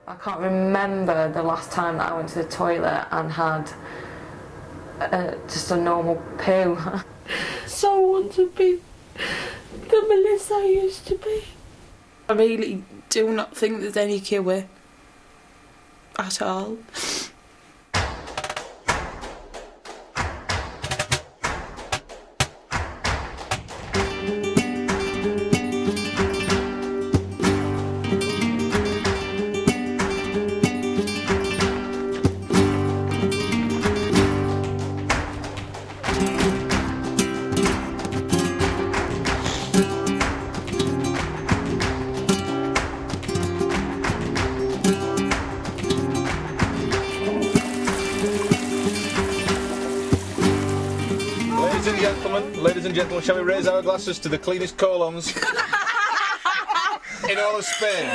I can't remember the last time that I went to the toilet and had just a normal poo. So I want to be the Melissa I used to be. I really do not think there's any cure at all. Ladies and gentlemen, shall we raise our glasses to the cleanest colons in all of Spain?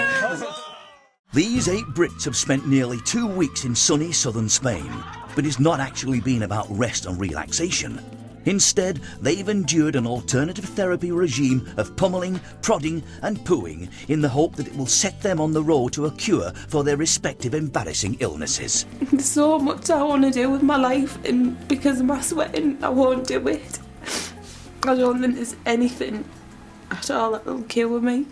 These 8 Brits have spent nearly 2 weeks in sunny southern Spain, but it's not actually been about rest and relaxation. Instead, they've endured an alternative therapy regime of pummeling, prodding and pooing in the hope that it will set them on the road to a cure for their respective embarrassing illnesses. There's so much I want to do with my life, and because of my sweating, I won't do it. I don't think there's anything at all that will cure me.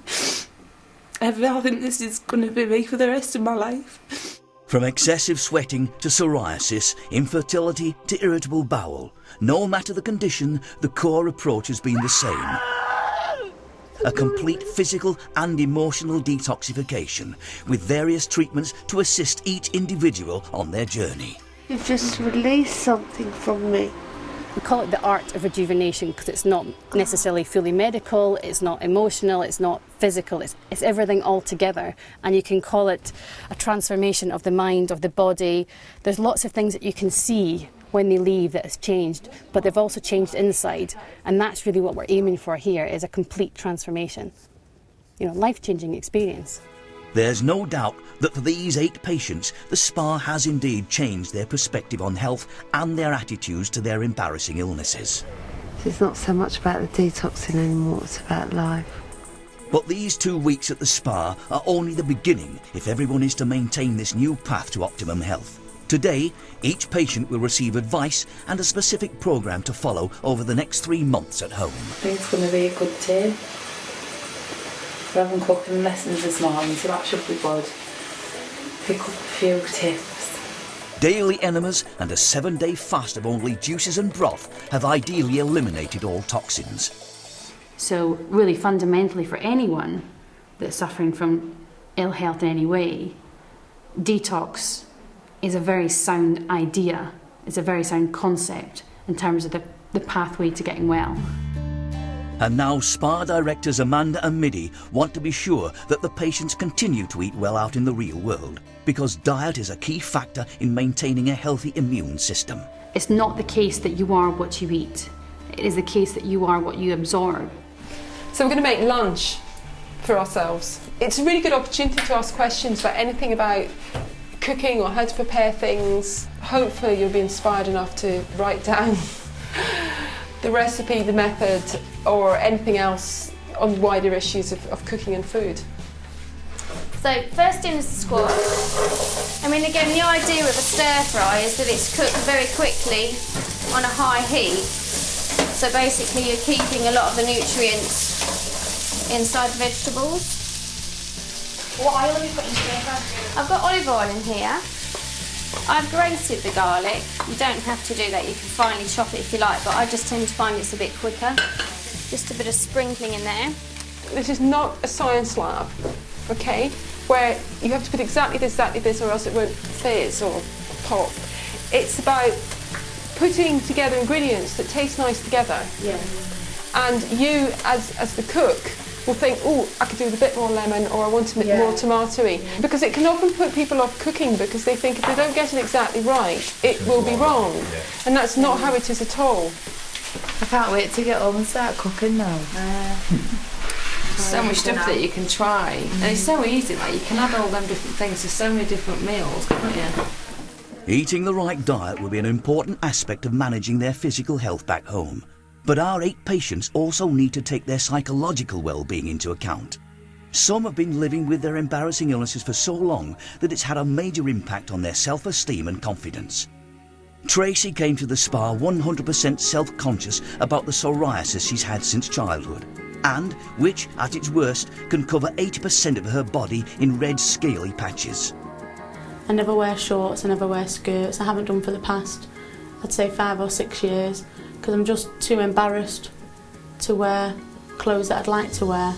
I think this is going to be me for the rest of my life. From excessive sweating to psoriasis, infertility to irritable bowel, no matter the condition, the core approach has been the same. A complete physical and emotional detoxification, with various treatments to assist each individual on their journey. You've just released something from me. We call it the art of rejuvenation because it's not necessarily fully medical, it's not emotional, it's not physical, it's everything all together. And you can call it a transformation of the mind, of the body. There's lots of things that you can see when they leave that has changed, but they've also changed inside. And that's really what we're aiming for here, is a complete transformation. You know, life-changing experience. There's no doubt that for these 8 patients, the spa has indeed changed their perspective on health and their attitudes to their embarrassing illnesses. It's not so much about the detoxing anymore, it's about life. But these 2 weeks at the spa are only the beginning if everyone is to maintain this new path to optimum health. Today, each patient will receive advice and a specific programme to follow over the next 3 months at home. I think it's going to be a good day. We're having cooking lessons this morning, so that should be good. Pick up a few tips. Daily enemas and a 7-day fast of only juices and broth have ideally eliminated all toxins. So really fundamentally for anyone that's suffering from ill health in any way, detox is a very sound idea, it's a very sound concept in terms of the pathway to getting well. And now spa directors Amanda and Middy want to be sure that the patients continue to eat well out in the real world, because diet is a key factor in maintaining a healthy immune system. It's not the case that you are what you eat, it is the case that you are what you absorb. So we're going to make lunch for ourselves. It's a really good opportunity to ask questions about anything about cooking or how to prepare things. Hopefully you'll be inspired enough to write down the recipe, the method, or anything else on wider issues of cooking and food. So first in is the squash. I mean, again, the idea of a stir fry is that it's cooked very quickly on a high heat. So basically you're keeping a lot of the nutrients inside the vegetables. What oil have you put in here? I've got olive oil in here. I've grated the garlic. You don't have to do that, you can finely chop it if you like, but I just tend to find it's a bit quicker. Just a bit of sprinkling in there. This is not a science lab, okay, where you have to put exactly this or else it won't fizz or pop. It's about putting together ingredients that taste nice together. Yeah. And you, as the cook, will think, oh, I could do with a bit more lemon, or I want a bit more tomatoey. Yeah. Because it can often put people off cooking because they think if they don't get it exactly right, it will be wrong. Yeah. And that's not how it is at all. I can't wait to get home and start cooking now. So much stuff that you can try. And it's so easy, like you can add all them different things to so many different meals, can't you? Eating the right diet will be an important aspect of managing their physical health back home. But our 8 patients also need to take their psychological well-being into account. Some have been living with their embarrassing illnesses for so long that it's had a major impact on their self-esteem and confidence. Tracy came to the spa 100% self-conscious about the psoriasis she's had since childhood, and which, at its worst, can cover 80% of her body in red scaly patches. I never wear shorts, I never wear skirts. I haven't done for the past, I'd say 5 or 6 years, because I'm just too embarrassed to wear clothes that I'd like to wear.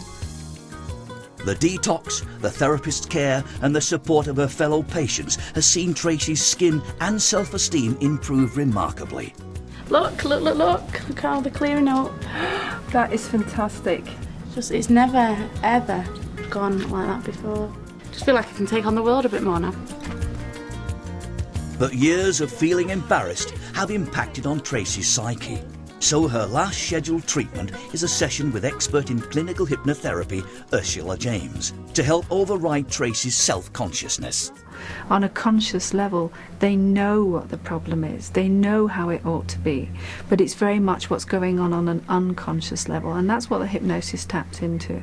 The detox, the therapist's care and the support of her fellow patients has seen Tracy's skin and self-esteem improve remarkably. Look how they're clearing up. That is fantastic. It's never, ever gone like that before. Just feel like I can take on the world a bit more now. But years of feeling embarrassed have impacted on Tracy's psyche. So her last scheduled treatment is a session with expert in clinical hypnotherapy, Ursula James, to help override Tracy's self-consciousness. On a conscious level, they know what the problem is, they know how it ought to be, but it's very much what's going on an unconscious level, and that's what the hypnosis taps into.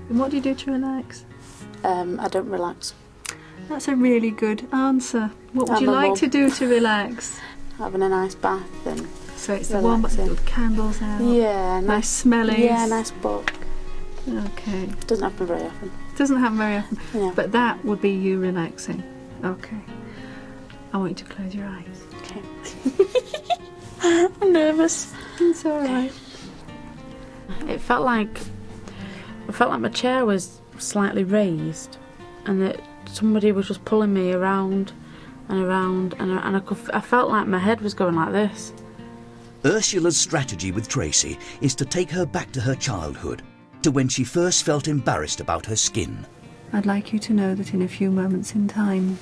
And what do you do to relax? I don't relax. That's a really good answer. What would you like to do to relax? Having a nice bath and so it's the one with candles out. Yeah, nice smelling. Yeah, nice book. Okay. Doesn't happen very often. Doesn't happen very often. Yeah. But that would be you relaxing. Okay. I want you to close your eyes. Okay. I'm nervous. It's all right. It felt like my chair was slightly raised, and that somebody was just pulling me around and around, and I felt like my head was going like this. Ursula's strategy with Tracy is to take her back to her childhood, to when she first felt embarrassed about her skin. I'd like you to know that in a few moments in time,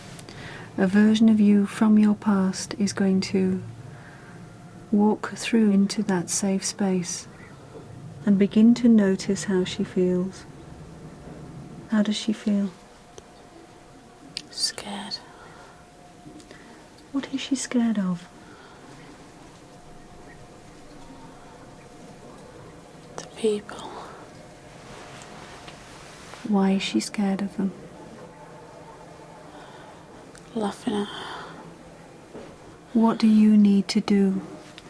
a version of you from your past is going to walk through into that safe space and begin to notice how she feels. How does she feel? Scared. What is she scared of? The people. Why is she scared of them? Laughing at her. What do you need to do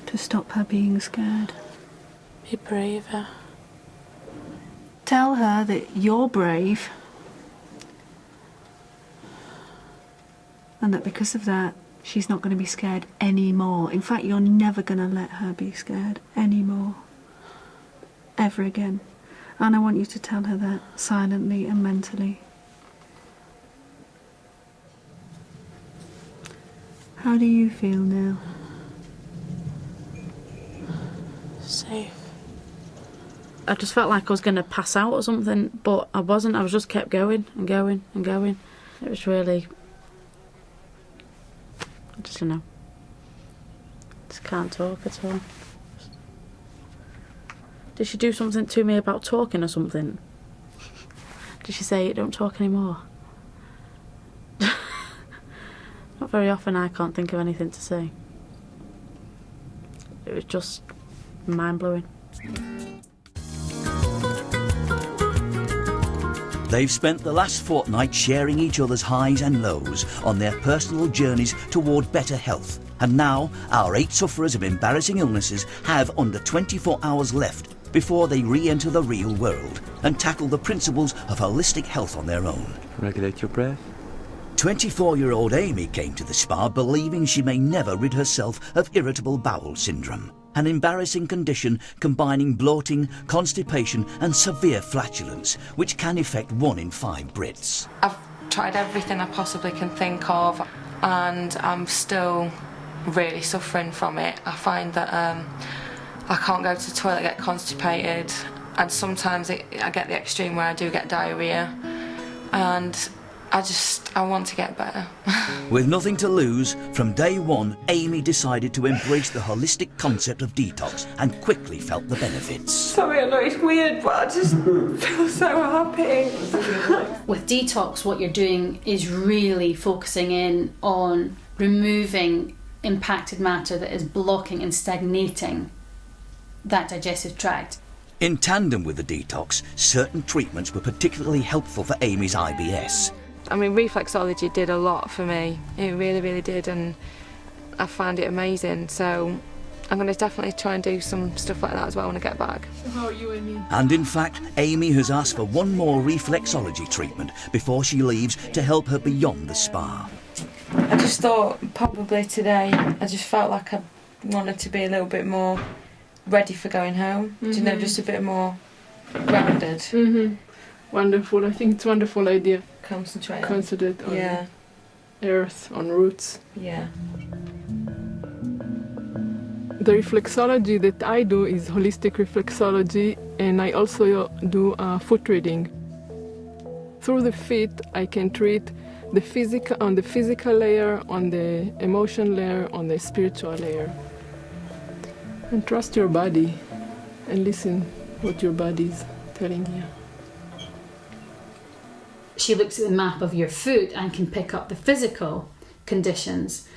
to stop her being scared? Be braver. Tell her that you're brave and that because of that she's not going to be scared anymore. In fact, you're never going to let her be scared anymore. Ever again. And I want you to tell her that silently and mentally. How do you feel now? Safe. I just felt like I was going to pass out or something, but I wasn't. I was just kept going and going and going. It was really... I just don't know. Just can't talk at all. Did she do something to me about talking or something? Did she say, don't talk anymore? Not very often I can't think of anything to say. It was just mind-blowing. They've spent the last fortnight sharing each other's highs and lows on their personal journeys toward better health. And now, our 8 sufferers of embarrassing illnesses have under 24 hours left before they re-enter the real world and tackle the principles of holistic health on their own. Regulate your breath. 24-year-old Amy came to the spa believing she may never rid herself of irritable bowel syndrome, an embarrassing condition combining bloating, constipation and severe flatulence, which can affect 1 in 5 Brits. I've tried everything I possibly can think of and I'm still really suffering from it. I find that I can't go to the toilet, I get constipated, and sometimes I get the extreme where I do get diarrhoea, and I want to get better. With nothing to lose, from day one, Amy decided to embrace the holistic concept of detox and quickly felt the benefits. Sorry, I know it's weird, but I just feel so happy. With Detox, what you're doing is really focusing in on removing impacted matter that is blocking and stagnating that digestive tract. In tandem with the detox, certain treatments were particularly helpful for Amy's IBS. I mean, reflexology did a lot for me. It really, really did, and I find it amazing. So I'm going to definitely try and do some stuff like that as well when I get back. So how are you, Amy? And in fact, Amy has asked for one more reflexology treatment before she leaves to help her beyond the spa. I just thought probably today, I just felt like I wanted to be a little bit more ready for going home. Do you know, just a bit more grounded. Wonderful. I think it's a wonderful idea. Concentrate on earth, on roots. Yeah. The reflexology that I do is holistic reflexology, and I also do foot reading. Through the feet, I can treat the physical layer, on the emotion layer, on the spiritual layer. And trust your body and listen what your body is telling you. She looks at the map of your foot and can pick up the physical conditions,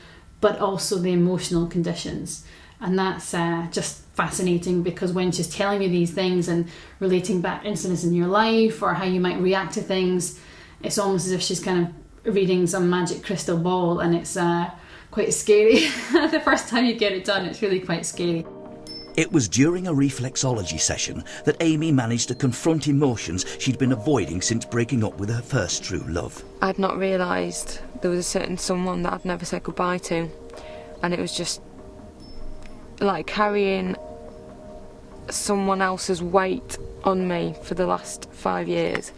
but also the emotional conditions. And that's just fascinating, because when she's telling you these things and relating back incidents in your life or how you might react to things, it's almost as if she's kind of reading some magic crystal ball, and it's quite scary. The first time you get it done, it's really quite scary. It was during a reflexology session that Amy managed to confront emotions she'd been avoiding since breaking up with her first true love. I'd not realised there was a certain someone that I'd never said goodbye to, and it was just like carrying someone else's weight on me for the last 5 years.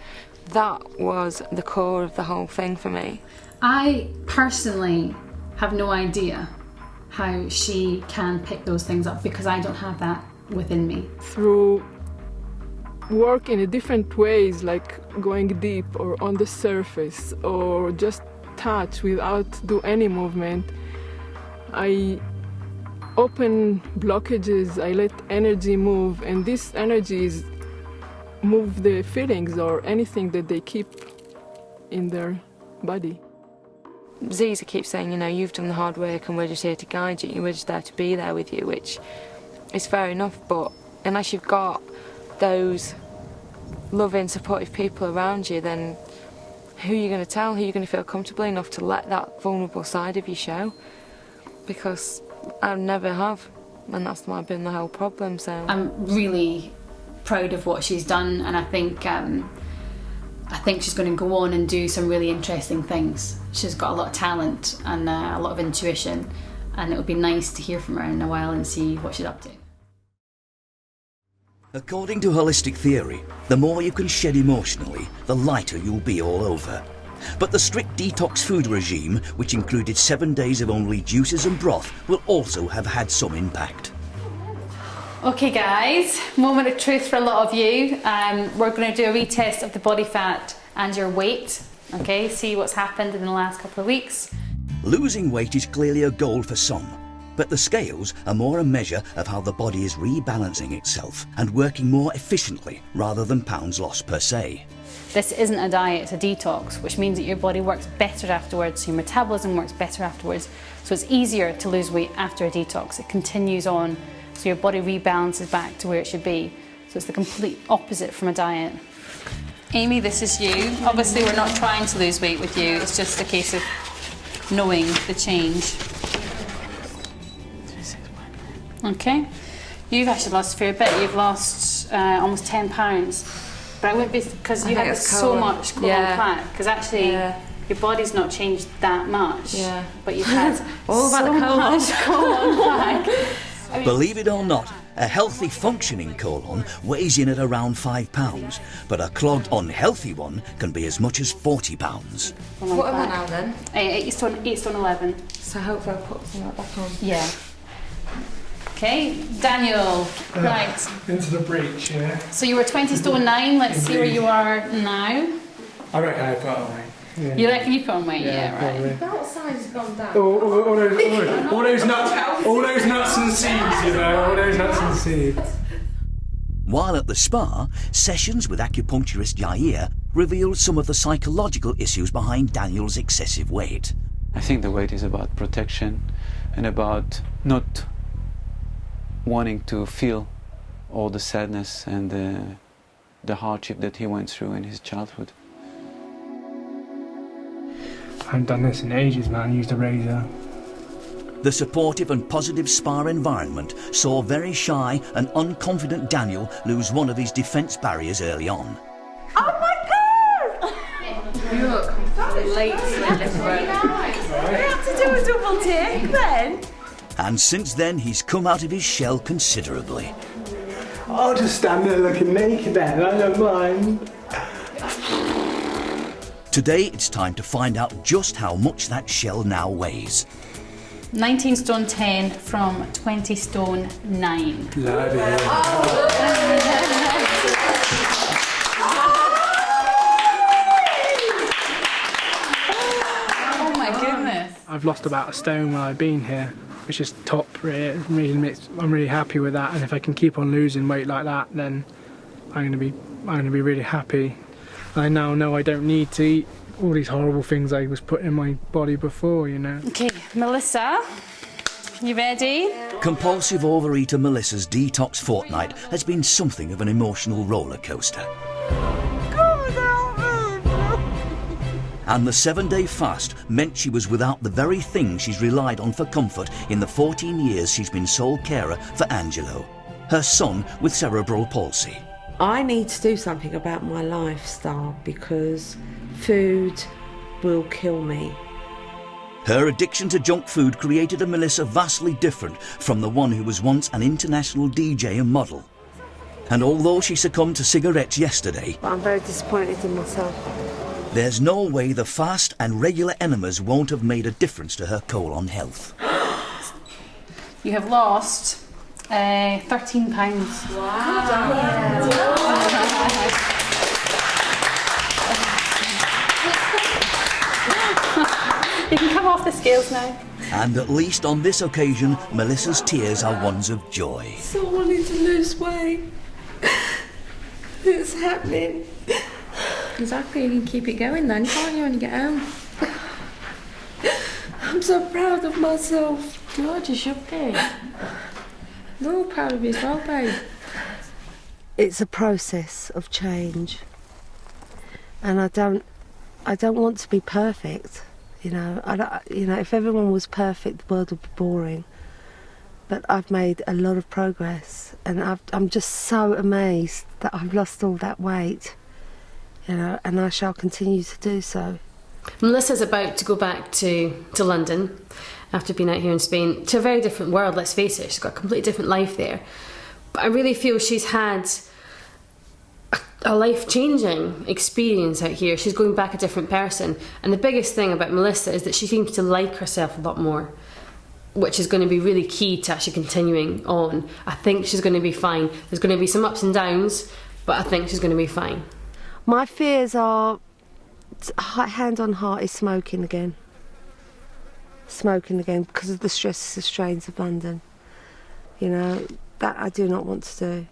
That was the core of the whole thing for me. I personally have no idea how she can pick those things up, because I don't have that within me. Through work in a different ways, like going deep or on the surface, or just touch without do any movement, I open blockages, I let energy move, and these energies move the feelings or anything that they keep in their body. Ziza keeps saying, you know, you've done the hard work and we're just here to guide you, we're just there to be there with you, which is fair enough, but unless you've got those loving, supportive people around you, then who are you going to tell? Who are you going to feel comfortable enough to let that vulnerable side of you show? Because I never have, and that's been the whole problem. So I'm really proud of what she's done, and I think she's going to go on and do some really interesting things. She's got a lot of talent and a lot of intuition, and it would be nice to hear from her in a while and see what she's up to. According to holistic theory, the more you can shed emotionally, the lighter you'll be all over. But the strict detox food regime, which included 7 days of only juices and broth, will also have had some impact. Okay guys, moment of truth for a lot of you. We're going to do a retest of the body fat and your weight. Okay, see what's happened in the last couple of weeks. Losing weight is clearly a goal for some, but the scales are more a measure of how the body is rebalancing itself and working more efficiently rather than pounds lost per se. This isn't a diet, it's a detox, which means that your body works better afterwards, your metabolism works better afterwards, so it's easier to lose weight after a detox. It continues on, so your body rebalances back to where it should be. So it's the complete opposite from a diet. Amy, this is you. Obviously we're not trying to lose weight with you, it's just a case of knowing the change. Okay, you've actually lost a fair bit. You've lost almost 10 pounds. But I wouldn't be, because you had so much colon plaque, because actually your body's not changed that much, but you've had all about so the colon. much colon plaque. Believe it or not, a healthy functioning colon weighs in at around 5 pounds, but a clogged unhealthy one can be as much as 40 pounds. What am I now then? 8 stone 11. So hopefully I'll put some of that back on. Yeah. Okay, Daniel, right. Into the breach, yeah. So you were 20 stone 9, let's see where you are now. I reckon I put on weight. Yeah. You reckon you put on weight? Yeah, right. Belt size has gone down. All those nuts and seeds, you know, all those nuts and seeds. While at the spa, sessions with acupuncturist Yair revealed some of the psychological issues behind Daniel's excessive weight. I think the weight is about protection and about not wanting to feel all the sadness and the hardship that he went through in his childhood. I haven't done this in ages, man. I used a razor. The supportive and positive spa environment saw very shy and unconfident Daniel lose one of his defence barriers early on. Oh my God! You look completely different. We have to do a double take then. And since then he's come out of his shell considerably. I'll just stand there looking naked then, I don't mind. Today it's time to find out just how much that shell now weighs. 19 stone 10 from 20 stone 9. Bloody hell. Oh my goodness. I've lost about a stone while I've been here, which is top. I'm really happy with that, and if I can keep on losing weight like that, then I'm going to be really happy. I now know I don't need to eat all these horrible things I was putting in my body before, you know. Okay, Melissa, you ready? Compulsive overeater Melissa's detox fortnight has been something of an emotional roller coaster. And the 7-day fast meant she was without the very thing she's relied on for comfort in the 14 years she's been sole carer for Angelo, her son with cerebral palsy. I need to do something about my lifestyle because food will kill me. Her addiction to junk food created a Melissa vastly different from the one who was once an international DJ and model. And although she succumbed to cigarettes yesterday, But I'm very disappointed in myself. there's no way the fast and regular enemas won't have made a difference to her colon health. You have lost 13 pounds. You can come off the scales now. And at least on this occasion, Melissa's tears are ones of joy. So wanting to lose weight. It's happening. Exactly, you can keep it going then, can't you, when you get home? I'm so proud of myself. Good, you should be. We're all proud of you as well, babe. It's a process of change. And I don't want to be perfect. You know, if everyone was perfect, the world would be boring. But I've made a lot of progress, and I'm just so amazed that I've lost all that weight. You know, and I shall continue to do so. Melissa's about to go back to London after being out here in Spain, to a very different world, let's face it. She's got a completely different life there. But I really feel she's had a life-changing experience out here. She's going back a different person. And the biggest thing about Melissa is that she seems to like herself a lot more, which is going to be really key to actually continuing on. I think she's going to be fine. There's going to be some ups and downs, but I think she's going to be fine. My fears are, hand on heart, is smoking again. Smoking again because of the stresses and strains of London. You know, that I do not want to do.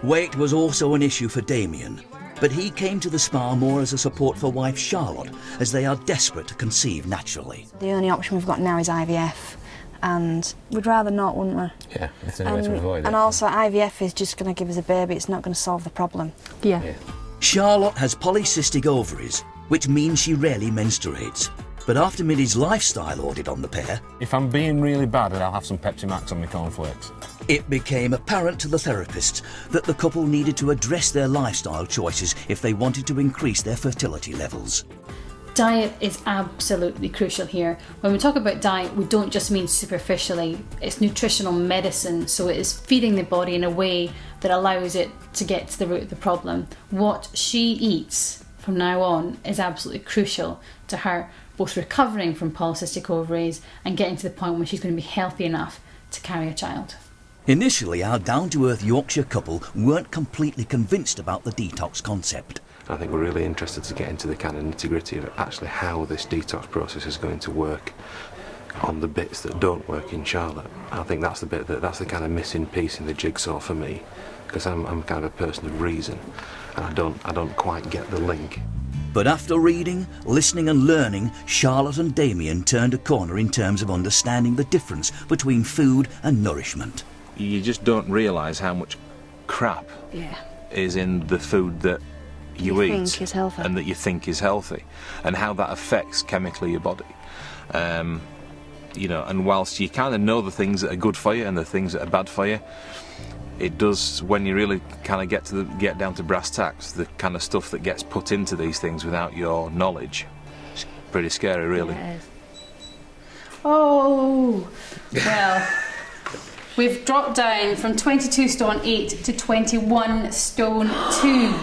Weight was also an issue for Damien, but he came to the spa more as a support for wife Charlotte, as they are desperate to conceive naturally. The only option we've got now is IVF, and we'd rather not, wouldn't we? Yeah, it's the only way to avoid it. And also IVF is just going to give us a baby, it's not going to solve the problem. Yeah. Charlotte has polycystic ovaries, which means she rarely menstruates. But after Millie's lifestyle audit on the pair, If I'm being really bad, then I'll have some Pepsi Max on my cornflakes. it became apparent to the therapists that the couple needed to address their lifestyle choices if they wanted to increase their fertility levels. Diet is absolutely crucial here. When we talk about diet, we don't just mean superficially. It's nutritional medicine, so it is feeding the body in a way that allows it to get to the root of the problem. What she eats from now on is absolutely crucial to her both recovering from polycystic ovaries and getting to the point where she's going to be healthy enough to carry a child. Initially, our down-to-earth Yorkshire couple weren't completely convinced about the detox concept. I think we're really interested to get into the kind of nitty-gritty of actually how this detox process is going to work on the bits that don't work in Charlotte. I think that's that's the kind of missing piece in the jigsaw for me, because I'm kind of a person of reason, and I don't quite get the link. But after reading, listening and learning, Charlotte and Damien turned a corner in terms of understanding the difference between food and nourishment. you just don't realise how much crap is in the food that you eat think is healthy. and that you think is healthy, and how that affects chemically your body. You know, and whilst you kind of know the things that are good for you and the things that are bad for you, it does, when you really kind of get down to brass tacks, the kind of stuff that gets put into these things without your knowledge, it's pretty scary, really. Oh, well, we've dropped down from 22 stone 8 to 21 stone 2.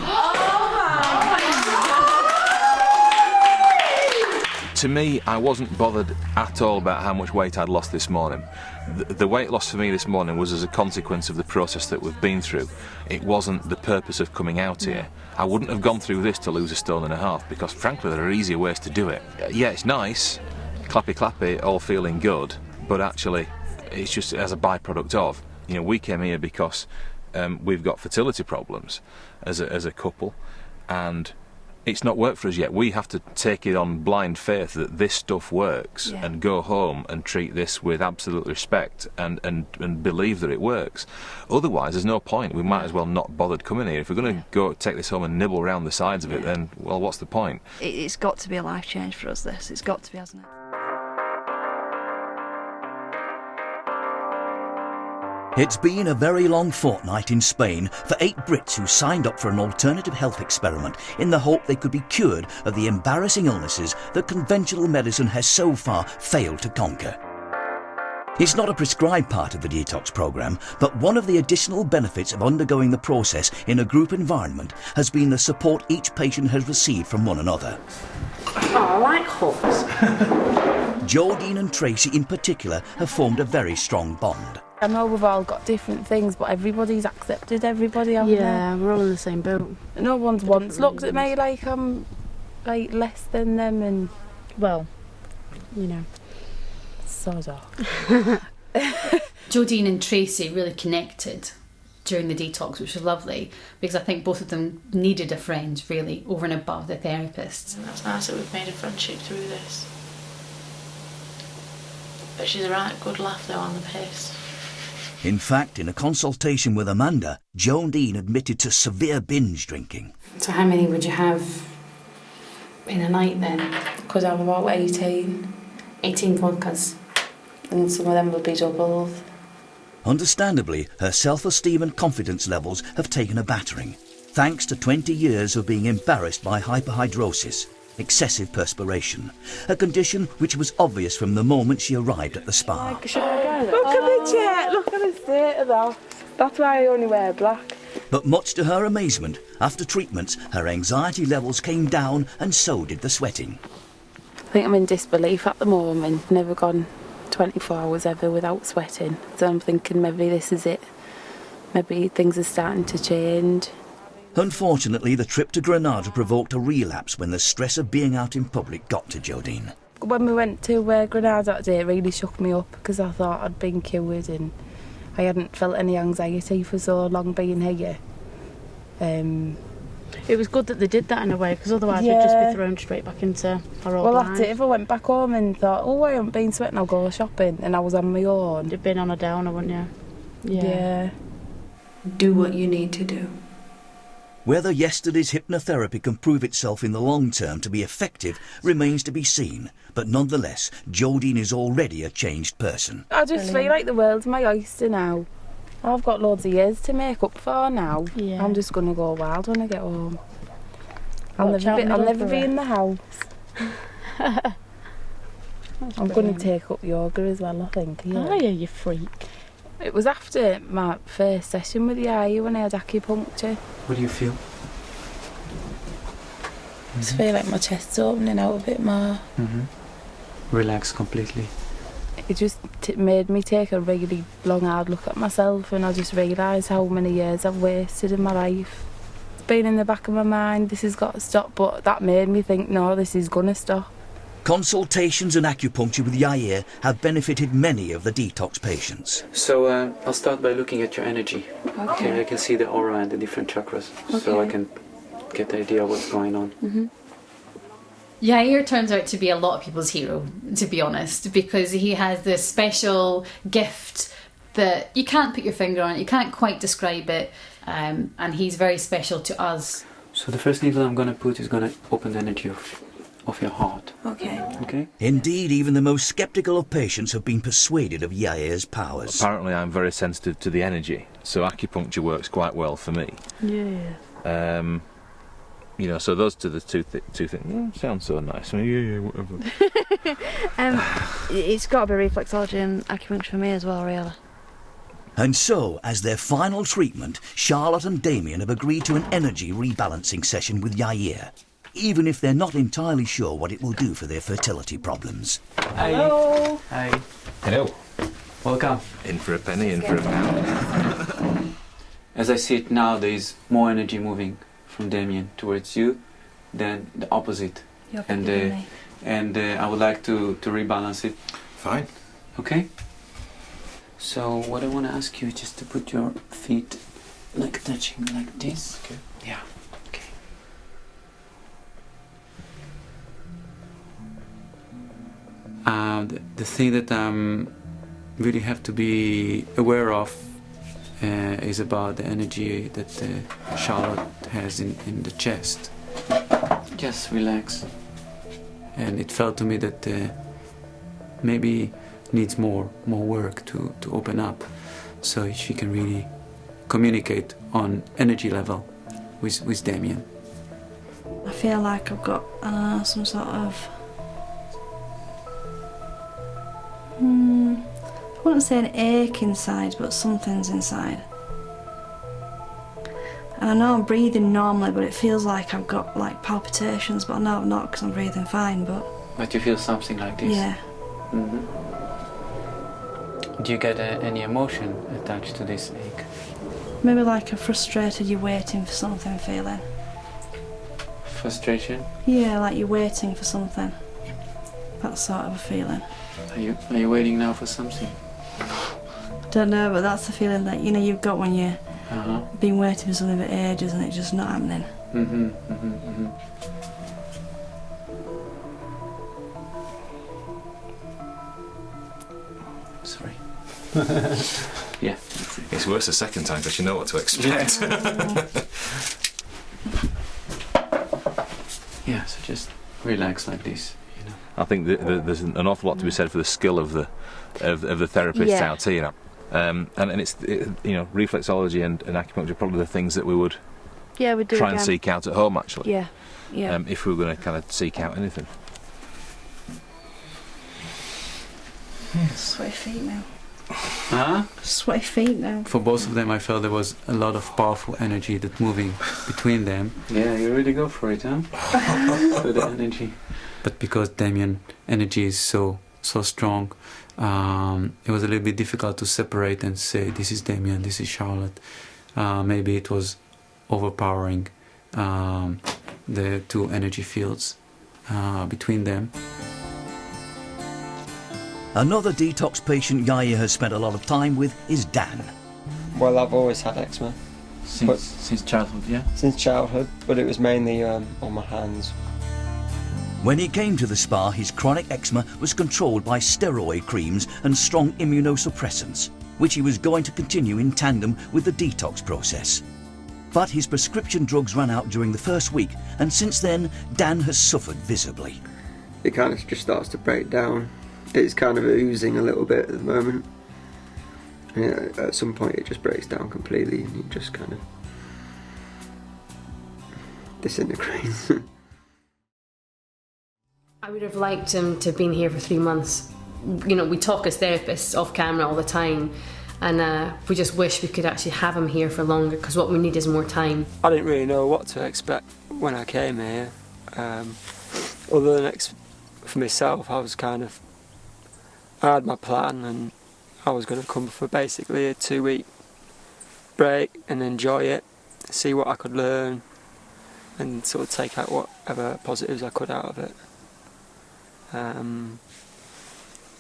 To me, I wasn't bothered at all about how much weight I'd lost this morning. The weight loss for me this morning was as a consequence of the process that we've been through. It wasn't the purpose of coming out here. I wouldn't have gone through this to lose 1.5 stone, because frankly there are easier ways to do it. Yeah, it's nice, clappy clappy, all feeling good, but actually it's just as a byproduct of, you know, we came here because we've got fertility problems as a couple, and it's not worked for us yet. We have to take it on blind faith that this stuff works, and go home and treat this with absolute respect and believe that it works. Otherwise, there's no point. We might as well not bothered coming here. If we're going to go take this home and nibble around the sides of it, then, well, what's the point? It's got to be a life change for us, this. It's got to be, hasn't it? It's been a very long fortnight in Spain for 8 Brits who signed up for an alternative health experiment in the hope they could be cured of the embarrassing illnesses that conventional medicine has so far failed to conquer. It's not a prescribed part of the detox programme, but one of the additional benefits of undergoing the process in a group environment has been the support each patient has received from one another. Oh, I like hugs. Geraldine and Tracy in particular have formed a very strong bond. I know we've all got different things, but everybody's accepted everybody, haven't they? Yeah, we're all in the same boat. No one's once looked at me like I'm like less than them, and well, you know, sod off. Jodine and Tracy really connected during the detox, which was lovely, because I think both of them needed a friend, really, over and above the therapist. And that's nice that we've made a friendship through this. But she's a right good laugh though on the piss. In fact, in a consultation with Amanda, Jodine admitted to severe binge drinking. So how many would you have in a night then? Because I'm about 18 vodkas, and some of them will be doubled. Understandably, her self-esteem and confidence levels have taken a battering, thanks to 20 years of being embarrassed by hyperhidrosis, excessive perspiration, a condition which was obvious from the moment she arrived at the spa. look at the chair, look at the state of that. That's why I only wear black. But much to her amazement, after treatments, her anxiety levels came down and so did the sweating. I think I'm in disbelief at the moment. Never gone 24 hours ever without sweating. So I'm thinking maybe this is it. Maybe things are starting to change. Unfortunately, the trip to Granada provoked a relapse when the stress of being out in public got to Jodine. When we went to Granada that day, it really shook me up because I thought I'd been cured and I hadn't felt any anxiety for so long being here. It was good that they did that in a way, because otherwise we'd just be thrown straight back into our old Well, lives. that's it. If I went back home and thought, oh, I haven't been sweating, I'll go shopping, and I was on my own. You'd been on a downer, wouldn't you? Yeah. Do what you need to do. Whether yesterday's hypnotherapy can prove itself in the long term to be effective remains to be seen, but nonetheless, Jodine is already a changed person. I just feel like the world's my oyster now. I've got loads of years to make up for now. Yeah. I'm just going to go wild when I get home. I'll never be in the house. I'm going to take up yoga as well, I think. Oh yeah, you freak. It was after my first session with the eye when I had acupuncture. What do you feel? I just feel like my chest's opening out a bit more. Relax completely. It just made me take a really long hard look at myself, and I just realised how many years I've wasted in my life. It's been in the back of my mind, this has got to stop, but that made me think, no, this is going to stop. Consultations and acupuncture with Yair have benefited many of the detox patients. So I'll start by looking at your energy. Okay, I can see the aura and the different chakras, so I can get the idea of what's going on. Yair turns out to be a lot of people's hero, to be honest, because he has this special gift that you can't put your finger on it, you can't quite describe it, and he's very special to us. So the first needle I'm going to put is going to open the energy of your heart. Okay. Okay. Indeed, even the most sceptical of patients have been persuaded of Yair's powers. Apparently I'm very sensitive to the energy, so acupuncture works quite well for me. Yeah. You know, so those two things sound so nice. Yeah, whatever. It's got to be reflexology and acupuncture for me as well, really. And so, as their final treatment, Charlotte and Damien have agreed to an energy rebalancing session with Yair, even if they're not entirely sure what it will do for their fertility problems. Hello. Hi. Hello. Welcome. In for a penny, in for a pound. As I see it now, there is more energy moving from Damien towards you than the opposite. You're and I would like to rebalance it. Fine. Okay. So what I want to ask you is just to put your feet like touching like this. Okay. Yeah. Okay. The thing that really have to be aware of is about the energy that Charlotte has in the chest. Just relax. And it felt to me that maybe needs more work to open up, so she can really communicate on energy level with Damien. I feel like I've got some sort of I wouldn't say an ache inside, but something's inside. And I know I'm breathing normally, but it feels like I've got like palpitations, but I know I'm not because I'm breathing fine. But you feel something like this? Yeah. Mm-hmm. Do you get any emotion attached to this ache? Maybe like a frustrated, you're waiting for something feeling. Frustration? Yeah, like you're waiting for something. That sort of a feeling. Are you waiting now for something? I don't know, but that's the feeling that you've got when you've been waiting for something for ages and it's just not happening. Mm-hmm, mm-hmm, mm-hmm. Sorry. Yeah. It's worse the second time because you know what to expect. Yeah, so just relax like this. I think there's an awful lot to be said for the skill of the therapists out here. And it's reflexology and acupuncture are probably the things that we would try and seek out at home actually. Yeah. If we were going to kind of seek out anything. Sweaty feet now. Huh? Sweaty feet now. For both of them, I felt there was a lot of powerful energy that moving between them. Yeah, you really go for it, huh? For the energy. But because Damien energy is so strong, it was a little bit difficult to separate and say this is Damien, this is Charlotte. Maybe it was overpowering the two energy fields between them. Another detox patient Yair has spent a lot of time with is Dan. Well, I've always had eczema. Since childhood, yeah? Since childhood, but it was mainly on my hands. When he came to the spa, his chronic eczema was controlled by steroid creams and strong immunosuppressants, which he was going to continue in tandem with the detox process. But his prescription drugs ran out during the first week, and since then, Dan has suffered visibly. It kind of just starts to break down. It's kind of oozing a little bit at the moment. And at some point it just breaks down completely and it just kind of disintegrates. I would have liked him to have been here for 3 months. We talk as therapists off camera all the time, and we just wish we could actually have him here for longer, because what we need is more time. I didn't really know what to expect when I came here. Other than for myself, I had my plan and I was going to come for basically a 2-week break and enjoy it, see what I could learn and sort of take out whatever positives I could out of it.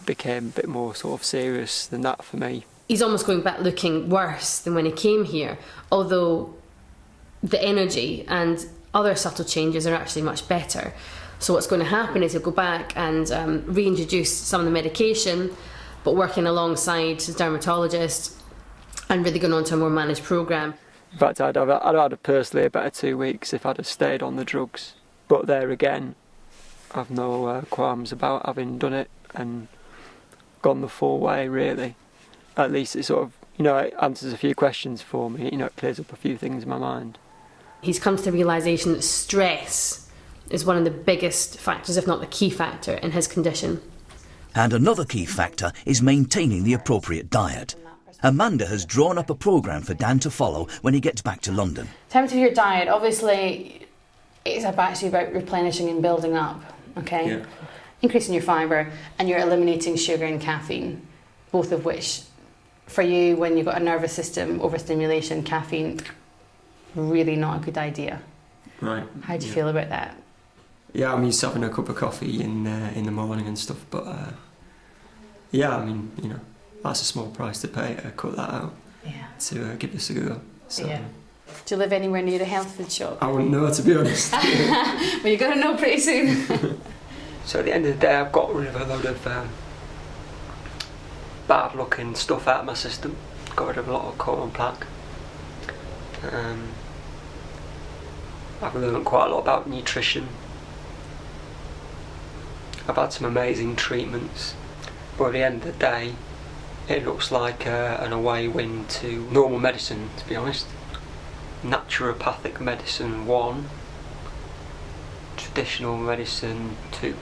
Became a bit more sort of serious than that for me. He's almost going back looking worse than when he came here, although the energy and other subtle changes are actually much better. So what's going to happen is he'll go back and reintroduce some of the medication, but working alongside his dermatologist and really going on to a more managed programme. In fact, I'd had personally a better 2 weeks if I'd have stayed on the drugs. But there again, I've no qualms about having done it and gone the full way, really. At least it sort of, it answers a few questions for me, it clears up a few things in my mind. He's come to the realisation that stress is one of the biggest factors, if not the key factor, in his condition. And another key factor is maintaining the appropriate diet. Amanda has drawn up a programme for Dan to follow when he gets back to London. In terms of your diet, obviously, it's actually about replenishing and building up, okay? Yeah. Increasing your fibre, and you're eliminating sugar and caffeine, both of which, for you, when you've got a nervous system overstimulation, caffeine, really not a good idea. Right. How do you feel about that? Yeah, I'm used to having a cup of coffee in the morning and stuff, but yeah, I mean, that's a small price to pay to cut that out. Yeah. To give this a go. So. Yeah. Do you live anywhere near the health food shop? I wouldn't know, to be honest. Well, you're going to know pretty soon. So at the end of the day, I've got rid of a load of bad looking stuff out of my system. Got rid of a lot of colon plaque. I've learned quite a lot about nutrition. I've had some amazing treatments, but at the end of the day, it looks like an away win to normal medicine, to be honest. Naturopathic medicine 1, traditional medicine 2.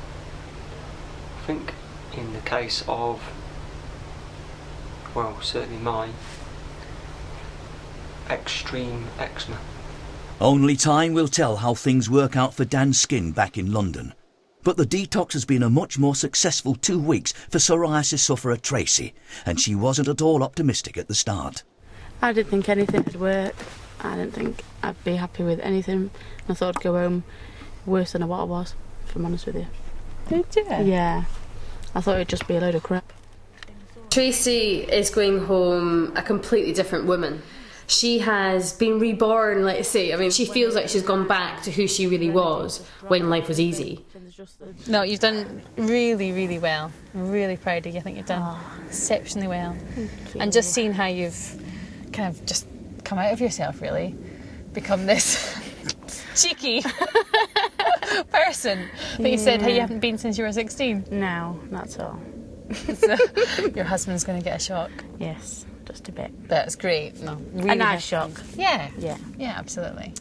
I think in the case of, well, certainly mine, extreme eczema. Only time will tell how things work out for Dan's skin back in London. But the detox has been a much more successful 2 weeks for psoriasis sufferer Tracy, and she wasn't at all optimistic at the start. I didn't think anything would work. I didn't think I'd be happy with anything. I thought I'd go home worse than what I was, if I'm honest with you. Did you? Yeah. I thought it'd just be a load of crap. Tracy is going home a completely different woman. She has been reborn, let's say. I mean, she feels like she's gone back to who she really was when life was easy. No, you've done really, really well. I'm really proud of you. I think you've done exceptionally well. And just seeing how you've kind of just come out of yourself, really, become this cheeky person that you said how you haven't been since you were 16. No, not at all. So your husband's going to get a shock. Yes, just a bit. That's great. No, really a nice shock. Yeah. Yeah. Yeah, absolutely.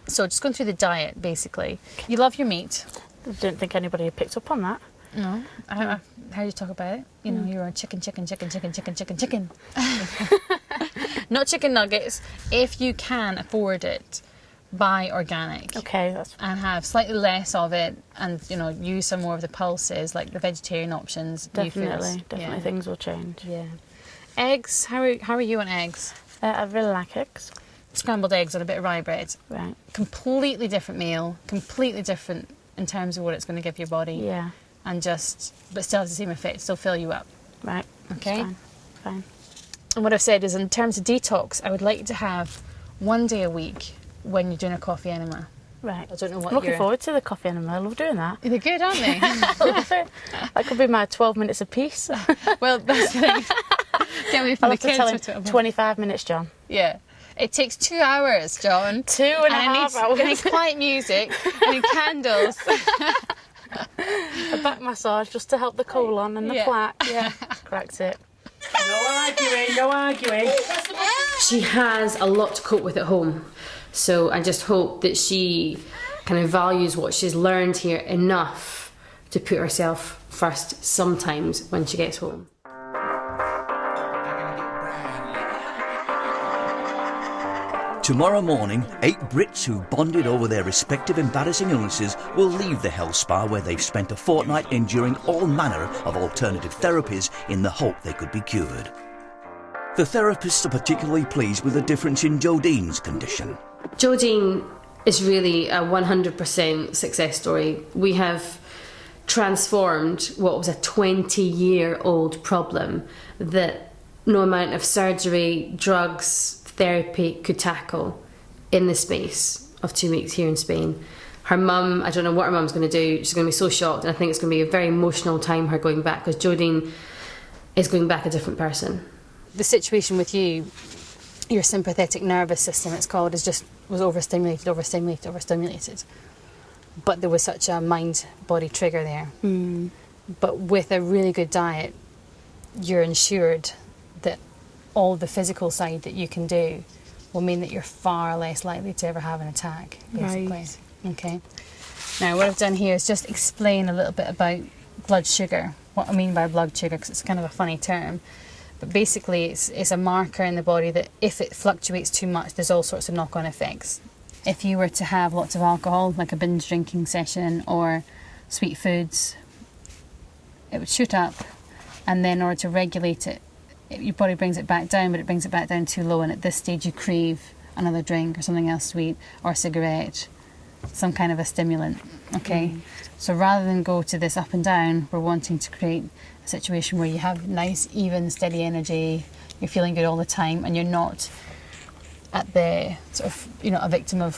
So just going through the diet, basically. You love your meat. I don't think anybody had picked up on that. No. How do you talk about it? You know, you're on chicken. Not chicken nuggets. If you can afford it, buy organic. Okay, that's and have slightly less of it, and use some more of the pulses, like the vegetarian options. Definitely things will change. Yeah. Eggs. How are you on eggs? I really like eggs. Scrambled eggs on a bit of rye bread. Right. Completely different meal. Completely different in terms of what it's going to give your body. Yeah. And but still has the same effect. Still fill you up. Right. Okay. Fine. And what I've said is, in terms of detox, I would like to have 1 day a week when you're doing a coffee enema. Right. I don't know what I'm looking forward to the coffee enema. I love doing that. They're good, aren't they? I love it. That could be my 12 minutes a piece. Well, that's the thing. Get away from I'll the have to kids. tell him 25 minutes, John. Yeah. It takes 2 hours, John. 2.5 hours. It needs quiet music and candles. A back massage just to help the colon and the plaque. Yeah. Cracked it. No arguing. She has a lot to cope with at home, so I just hope that she kind of values what she's learned here enough to put herself first sometimes when she gets home. Tomorrow morning, 8 Brits who bonded over their respective embarrassing illnesses will leave the health spa where they've spent a fortnight enduring all manner of alternative therapies in the hope they could be cured. The therapists are particularly pleased with the difference in Jodine's condition. Jodine is really a 100% success story. We have transformed what was a 20-year-old problem that no amount of surgery, drugs, therapy could tackle in the space of 2 weeks here in Spain. Her mum, I don't know what her mum's going to do. She's going to be so shocked, and I think it's going to be a very emotional time, her going back, because Jodine is going back a different person. The situation with you, your sympathetic nervous system, it's called, was overstimulated. But there was such a mind-body trigger there. But with a really good diet, you're ensured that all the physical side that you can do will mean that you're far less likely to ever have an attack, basically. Right. Okay. Now, what I've done here is just explain a little bit about blood sugar, what I mean by blood sugar, because it's kind of a funny term. But basically, it's a marker in the body that if it fluctuates too much, there's all sorts of knock-on effects. If you were to have lots of alcohol, like a binge drinking session, or sweet foods, it would shoot up, and then in order to regulate it, your body brings it back down, but it brings it back down too low, and at this stage you crave another drink or something else sweet, or a cigarette, some kind of a stimulant, okay? So rather than go to this up and down, we're wanting to create a situation where you have nice, even, steady energy, you're feeling good all the time, and you're not at the sort of, a victim of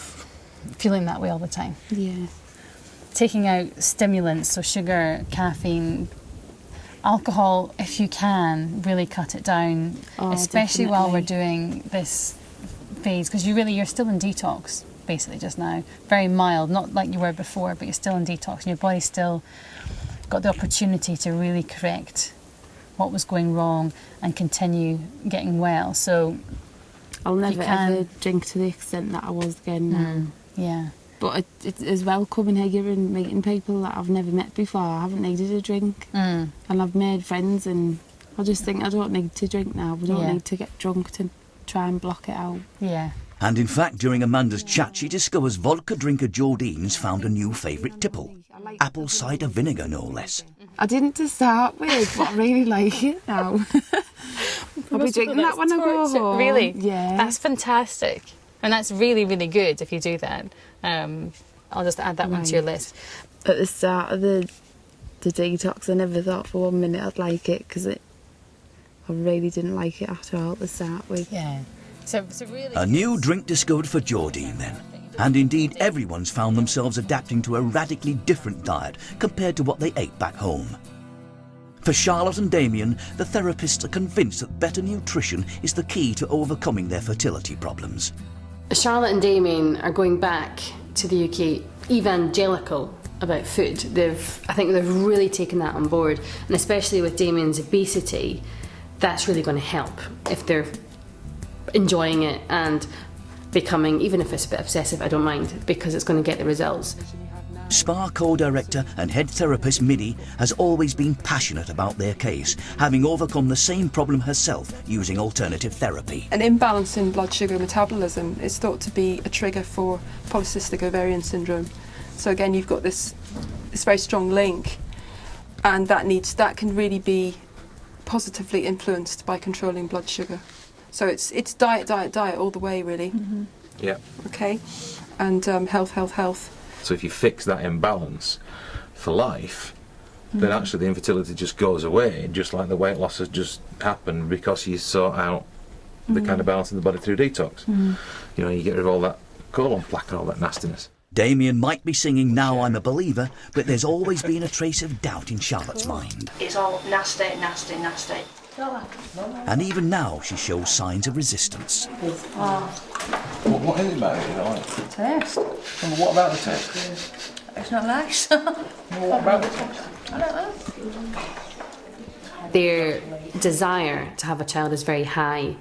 feeling that way all the time. Yeah. Taking out stimulants, so sugar, caffeine, alcohol, if you can, really cut it down, especially while we're doing this phase, because you're still in detox, basically, just now. Very mild, not like you were before, but you're still in detox, and your body's still got the opportunity to really correct what was going wrong and continue getting well. So I'll never ever drink to the extent that I was again now. Yeah. But it's as well coming here and meeting people that I've never met before. I haven't needed a drink. And I've made friends, and I just think I don't need to drink now. We don't need to get drunk to try and block it out. Yeah. And in fact, during Amanda's chat, she discovers vodka drinker Jordine's found a new favourite tipple. Apple cider vinegar, no less. I didn't to start with, but I really like it now. I'll be drinking that when I go home. Really? Yeah. That's fantastic. And that's really, really good if you do that. I'll just add that one to your list. At the start of the detox, I never thought for 1 minute I'd like it, because I really didn't like it at all to start with. Yeah. So really, a new drink discovered for Jordine then. And indeed, everyone's found themselves adapting to a radically different diet compared to what they ate back home. For Charlotte and Damien, the therapists are convinced that better nutrition is the key to overcoming their fertility problems. Charlotte and Damien are going back to the UK evangelical about food. I think they've really taken that on board, and especially with Damien's obesity, that's really going to help if they're enjoying it and becoming, even if it's a bit obsessive, I don't mind, because it's going to get the results. SPA co-director and head therapist Minnie has always been passionate about their case, having overcome the same problem herself using alternative therapy. An imbalance in blood sugar metabolism is thought to be a trigger for polycystic ovarian syndrome. So again, you've got this very strong link, and that can really be positively influenced by controlling blood sugar. So it's diet all the way, really. Yeah. Okay, and health. So if you fix that imbalance for life, then actually the infertility just goes away, just like the weight loss has just happened because you sort out the kind of balance in the body through detox. You get rid of all that colon plaque and all that nastiness. Damien might be singing Now I'm a Believer, but there's always been a trace of doubt in Charlotte's mind. It's all nasty. And even now she shows signs of resistance. What is it about it you don't like? Taste. Well, what about the taste? It's not nice. What about the taste? I don't know. Their desire to have a child is very high,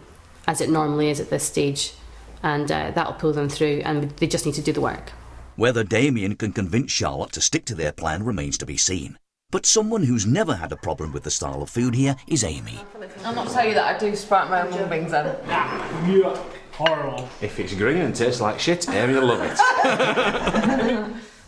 as it normally is at this stage, and that'll pull them through, and they just need to do the work. Whether Damien can convince Charlotte to stick to their plan remains to be seen. But someone who's never had a problem with the style of food here is Amy. I'm not telling you that I do sprout my own mung beans then. Yeah, horrible. If it's green and tastes like shit, Amy will love it.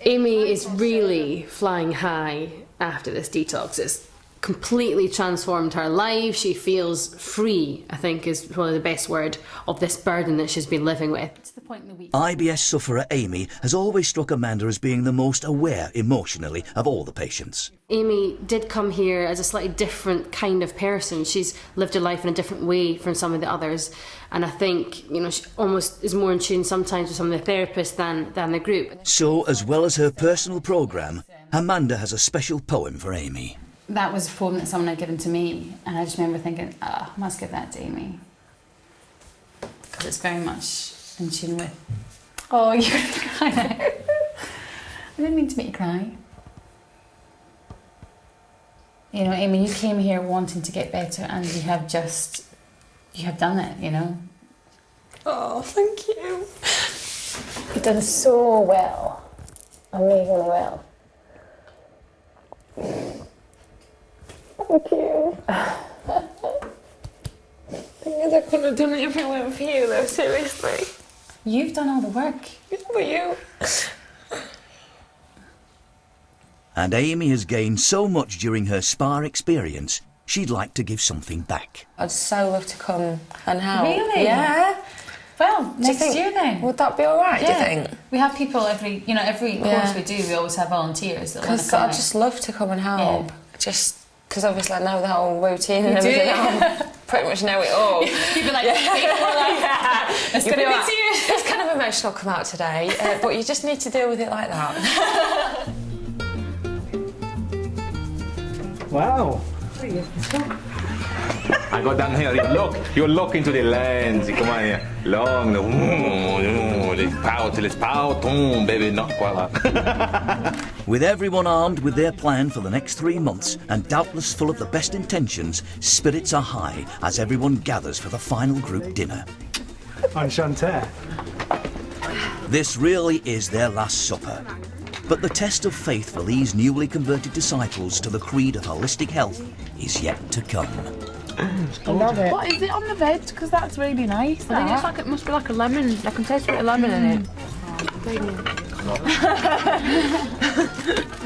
Amy is really flying high after this detox. It's completely transformed her life. She feels free, I think is probably the best word, of this burden that she's been living with. It's the point in the week. IBS sufferer Amy has always struck Amanda as being the most aware emotionally of all the patients. Amy did come here as a slightly different kind of person. She's lived her life in a different way from some of the others, and I think she almost is more in tune sometimes with some of the therapists than the group. So, as well as her personal programme, Amanda has a special poem for Amy. that was a poem that someone had given to me, and I just remember thinking, I must give that to Amy. Because it's very much in tune with... Oh, you're going to cry now. I didn't mean to make you cry. You know, Amy, you came here wanting to get better, and you have done it, you know. Oh, thank you. You've done so well. Amazing well. Thank you. Thing is, I couldn't have done it if it weren't for you, though, seriously. You've done all the work. For you. And Amy has gained so much during her spa experience, she'd like to give something back. I'd so love to come and help. Really? Yeah. Well, next year then. Would that be all right, do you think? We have people every course we do, we always have volunteers that want to Because come I'd out. just love to come and help. Yeah. Just because obviously I know the whole routine and You do? everything. I pretty much know it all. You'd be like, let's You'll get be it like, to you. it's kind of emotional come out today, but you just need to deal with it like that. Wow. I got down here, you look into the lens, come on here, long, let's pout, baby, not quite like that. With everyone armed with their plan for the next 3 months and doubtless full of the best intentions, spirits are high as everyone gathers for the final group dinner. Enchanté. This really is their last supper. But the test of faith for these newly converted disciples to the creed of holistic health is yet to come. I love it. What is it on the veg? Because that's really nice. I think it's like, it must be like a lemon. I can taste a bit of lemon in it.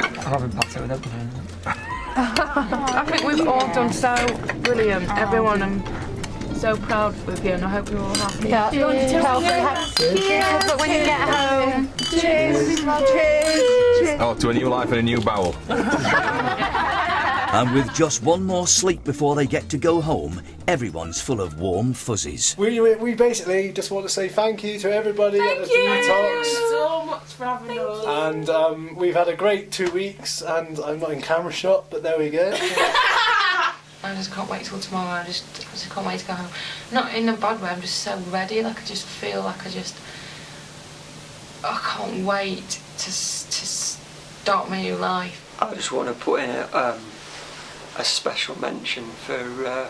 I haven't packed it with everything. I think we've all done so brilliant. Everyone, I'm so proud with you, and I hope you're all happy. Yeah. Cheers. Cheers. But when you get home. Cheers. Oh, to a new life and a new bowel. And with just one more sleep before they get to go home, everyone's full of warm fuzzies. We basically just want to say thank you to everybody at the Detox. So much for having us. And we've had a great 2 weeks, and I'm not in camera shot, but there we go. I just can't wait till tomorrow. I just can't wait to go home. Not in a bad way, I'm just so ready. Like I just feel like I can't wait to start my new life. I just want to put in a special mention for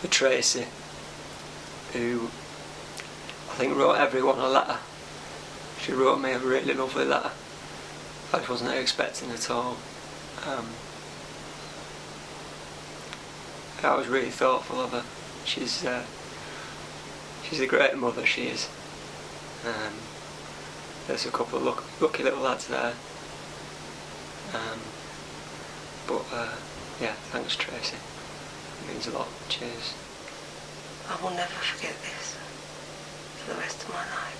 Tracy, who I think wrote everyone a letter. She wrote me a really lovely letter. I just wasn't expecting at all. I was really thoughtful of her. She's a great mother, she is. There's a couple of lucky little lads there. Yeah, thanks Tracy. It means a lot. Cheers. I will never forget this for the rest of my life.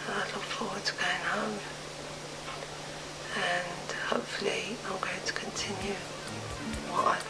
And I look forward to going home. And hopefully I'm going to continue what I've